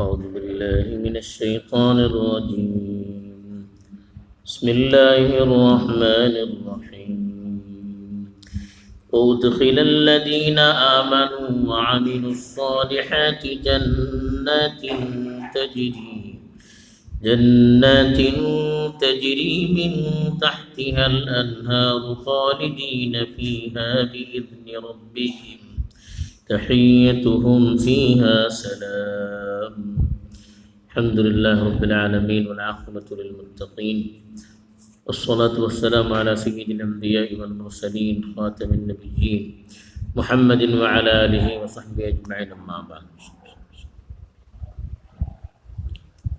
أعوذ بالله من الشيطان الرجيم بسم الله الرحمن الرحيم وأدخل الذين آمنوا وعملوا الصالحات جنات تجري من تحتها الأنهار خالدين فيها بإذن ربهم تحيتهم فيها سلام الحمد لله رب العالمين والعاقبة للمتقين والصلاة والسلام على سيد الأنبياء والمرسلين خاتم النبيين محمد وعلى آله وصحبه أجمعين أما بعد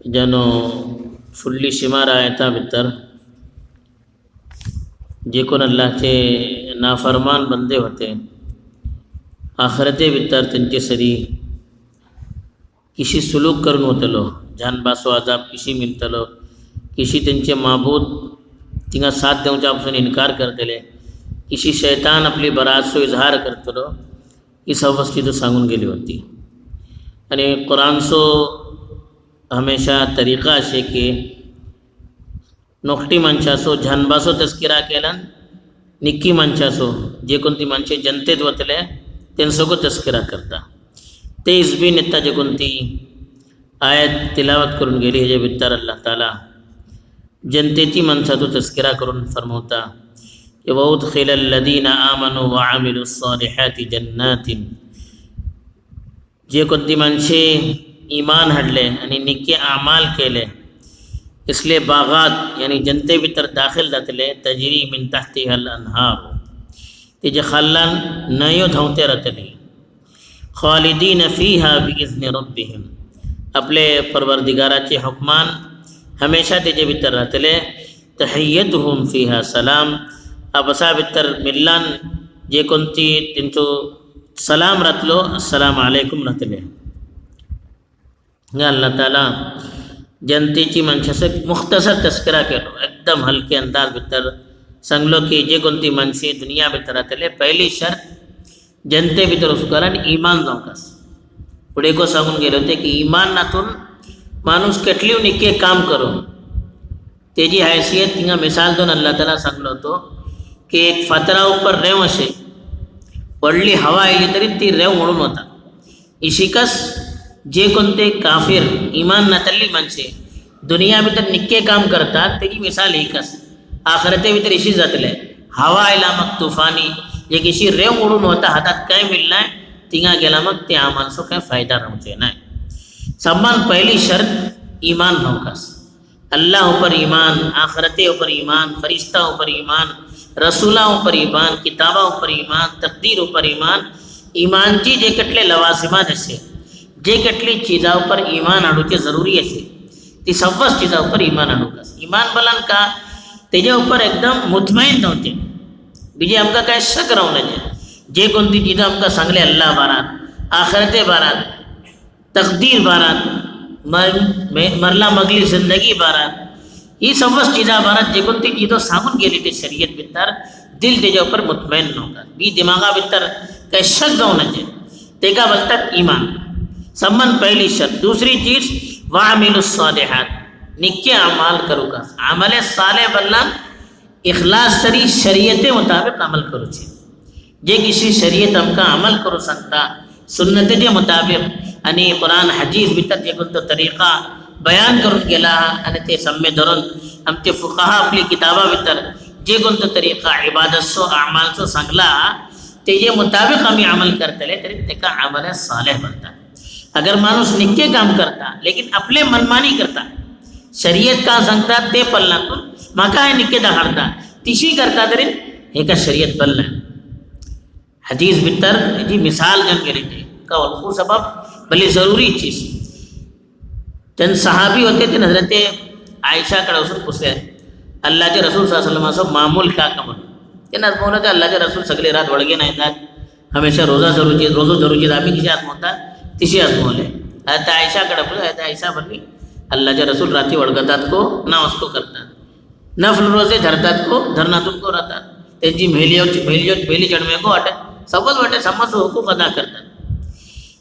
جانو فلی شمار آیتا بتر جے کن اللہ کے نافرمان بندے ہوتے آخرتے بتر تنچے سری کسی سلوک کرن ہوتلو جان باسو عذاب کسی ملتلو کسی تنچے معبود تنگا ساتھ دیوں چاپ سن انکار کرتے لے کسی شیطان اپنی برات سو اظہار کرتلو اس وقت تو سانگن کے لیے ہوتی یعنی قرآن سو ہمیشہ طریقہ سے کہ نوکٹی منچا سو جھن باسو تذکرہ کیلن نکی منچا سو جے کنتی منچے جنتے دوتلے تین سو کو تذکرہ کرتا تیز بھی نتا جے کنتی آیت تلاوت کرن گیلی ہے جب اتر اللہ تعالی جنتے تی منچا تو تذکرہ کرن فرموتا کہ وَأُدْخِلَ الَّذِينَ آمَنُوا وَعَمِلُوا الصَّالِحَاتِ جَنَّاتٍ جے کنتی منچے ایمان ہڈ لے یعنی نکی اعمال کے لے اس لیے باغات یعنی جنتے بھی تر داخل دتلے تجری من تحتها الانہار تیجے خلان نیو دھونتے رتلی خالدین فیہا باذن ربہم اپنے پروردگارہ چے حکمان ہمیشہ تیجے بھی تر رتلے تحیتہم فیہا سلام اب اسا بتر ملان جے کنتی تنچو سلام رتلو السلام علیکم رتلے اللہ تعالیٰ جنتی چی منشا سے مختصر تذکرہ کرو ایک دم ہلکے انداز بتر سنگلو کی جے کنتی منشی دنیا بتر آتلے پہلی شرط جنتے بتر اس کرن ایمان دوں کس بڑے کو سنگن گے ہوتے کہ ایمان نہ تن مانوس کٹلیو نکے کام کرو تیجی حیثیت تنگا مثال دون اللہ تعالیٰ سنگلو تو کہ ایک فترہ اوپر ریو سے وڑلی ہوا ایلی ترین تی ریو مڑن ہوتا اسی کس جے کنتے کافر ایمان نہ تلی من سے دنیا بھی تر نکے کام کرتا تیری مثال ہی کس آخرتے بھی تر اسی ذات لے ہوا علامت طوفانی یہ کسی ریو مڑن ہوتا حتات کہیں ملنا ہے تینگا کے علامت تی آمان سو کہیں فائدہ رہتے نا ہے سبان پہلی شرط ایمان ہو کس اللہ اوپر ایمان آخرتے اوپر ایمان فرشتہ اوپر ایمان رسولہ اوپر ایمان کتابہ اوپر ایمان تقدیر اوپر ایمان جی جے کٹلے لوازمات سے جے کٹلی چیزاں پر ایمان آڑو کے ضروری ہے سے تی سوس چیزاں پر ایمان آڑو کا ایمان بلان کا تیجے اوپر ایک دم مطمئن ہوتے بیجے ہم کا کہیں شک رہو نجے جے کنتی چیزاں ہم کا سنگلے اللہ بارات آخرت بارات تقدیر بارات مرلا مگلی زندگی بارات یہ سوس چیزاں بارات جے کنتی چیزوں سامن کے لیے شریعت بتر دل تیجے اوپر مطمئن ہوگا بھی دماغہ بتر کہیں شک رہو نجے تیگا بلتا ایمان سمن پہلی شرط دوسری چیز وَعَمِلُوا الصَّالِحَاتِ نکے اعمال کرو کا عمل صالح بلن اخلاص سری شریعت مطابق عمل کرو چھے جے کسی شریعت ہم کا عمل کرو سکتا سنت جے مطابق یعنی قرآن حدیث بتر جے کن تو طریقہ بیان کرن گلا یعنی تے سمے درن ہم تے فقہا اپنی کتابہ بتر جے کن تو طریقہ عبادت سو اعمال سو سنگلا تے یہ مطابق ہمیں عمل کرتے لے تے کا عمل صالح بنتا ہے اگر مانوس نکے کام کرتا لیکن اپنے منمانی کرتا شریعت کا سنگتا تے پلنا تو مکہ ہے نکے دہارتا تیشی کرتا درین ایک شریعت پلنا حدیث بتر جی مثال جن کے لیے کا والخو سبب بلی ضروری چیز چند صحابی ہوتے تھے حضرت عائشہ کا رسول پوچھے اللہ کے رسول صلی اللہ علیہ وسلم معمول کیا کمل کہ نہ بولا کہ اللہ کے رسول سگلے رات بڑھ گئے نہ ہمیشہ روزہ ضرور چیز آدمی کسی آدم ہوتا ہے تیسری آدم ہو لے حضرت عائشہ کا ڈپل حضرت عائشہ بلوی اللہ کے رسول راتی وڑگتات کو نہ اس کو کرتا نفل روزے دھرتات کو دھرنا تم کو رہتا تیجی میلی چڑھنے کو ہٹے سبز بٹے سمجھ حقوق ادا کرتا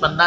15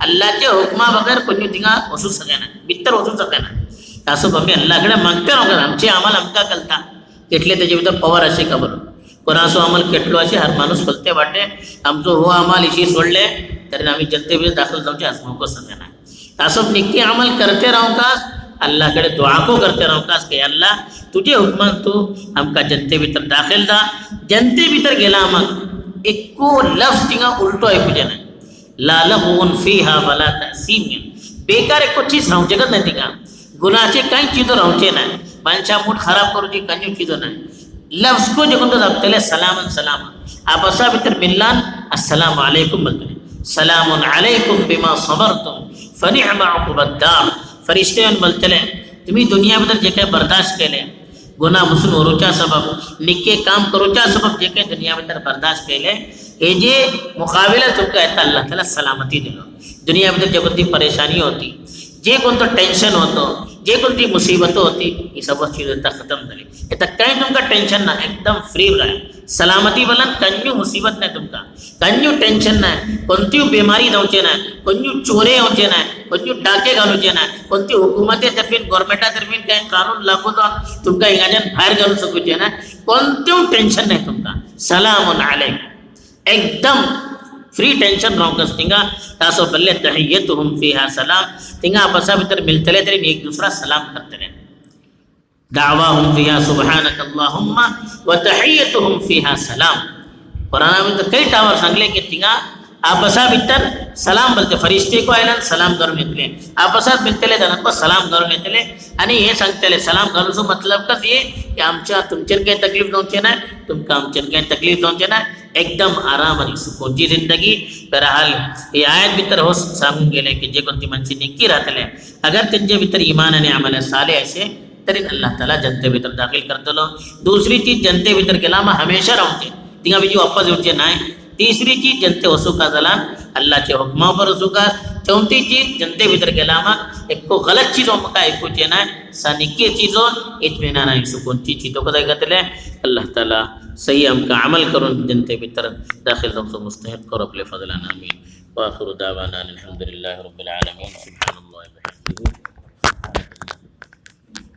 اللہ کے حکمہ بغیر کنیو تنگا وصول سکینا بتر وصول سکینا تاسو بمی اللہ کڑے مانگتے رہو گا ہم چے عمل ہم کا کلتا کتلے تجھے بتا پور اشی قبر قرآن عمل کتلو اشی ہر مانوس بلتے باٹے ہم تو ہوا عمل اسی سوڑ لے ترین ہمیں جنتے بھی داخل دوں چے اسموں کو سکینا تاسو نکی عمل کرتے رہو گا اللہ کڑے دعا کو کرتے رہو گا کہ اللہ تجھے حکمان تو ہم کا جنتے بھی تر داخل دا جنتے بھی تر گلا ہم ایک کو لفظ تنگا الٹو ایک جنا لا لغون فیہا ولا تأثیم بیکار ایک کو چیز رہو جگت نہیں تنگا گناہ چے کئی چیزوں رہو چے نا پانچا موٹ خراب کرو جی کنیو چیزوں نا لفظ کو جو کنتو دبتلے سلام سلام آپ اصحاب تر ملان السلام علیکم بلتنے سلام علیکم بما صبرتم فنعم عقب الدار فرشتے ان بلتلے تمہیں دنیا میں جے کہ برداشت کے لے گناہ مسلم روچا سبب نکے کام کروچا سبب جے کہ دنیا میں تر برداشت کے لے اے جے مقابلہ تم کا ایتا اللہ تعالیٰ سلامتی دلو دنیا میں تر جے کنتی پریشانی ہوتی جے کن تو ٹینشن ہوتا جے کن تی مصیبت ہوتی یہ سب چیزیں تا ختم دلی ایتا کہیں تم کا ٹینشن نہ ایک دم فری رہے سلامتی بلن کنیو مصیبت نہ تم کا کنیو ٹینشن نہ کنتیو بیماری دوچے نہ کنیو چورے ہوچے نہ کنیو ڈاکے گھلوچے نہ کنتی حکومت طرفین گورنمنٹا طرفین کہیں قانون لاگو تو تم کا انگاجن بھائر گھلو سکوچے نہ کنتیو ٹینشن نہیں تم کا سلام علیکم ایک دم فری ٹینشن رہو کس تنگا تاسو بلے تحییتهم فیہا سلام تنگا پسا بتر ملتلے ترین ایک دوسرا سلام کرتے رہے دعواہم فیہا سبحانک اللہم و تحییتهم فیہا سلام قرآن میں تو کئی ٹاور سنگلے کے تنگا آپسا بتر سلام بلتے فرشتے کو آئلان سلام کرو نیتلے آپسا ملتلے دنن کو سلام کرو نیتلے یعنی یہ سنگتلے سلام کرو سو مطلب کس یہ کہ ہم چاہ تم چن کے تکلیف دونچے نا تم کا ہم چن کے تکلیف دونچے نا ایک دم آرام اور سکون جی زندگی بہرحال یہ آیت بتر ہو سامن گے لے کہ جے کنتی منسی نکی رہتے لے اگر تنجے بتر ایمان نے عمل صالح ایسے ترین اللہ تعالیٰ جنتے بتر داخل کرتے لو دوسری چیز جنتے بتر کے لامہ ہمیشہ رہتے تنگا بھی جو اپس ہوتے نائیں تیسری چیز جنتے وسو کا ظلان اللہ کے حکموں پر وسو کا چونتی چیز جنتے بتر کے لامہ ایک کو غلط چیزوں کا ایک کو چینا ہے سانکی چیزوں اطمینان ہے سکون چیزوں کو دائگت لے اللہ تعالیٰ صحیح ہم کا عمل کروں جنتے بتر داخل دم سے مستحق کرو اپنے فضلان آمین وآخر دعوانا الحمدللہ رب العالمین سبحان اللہ وبحمدہ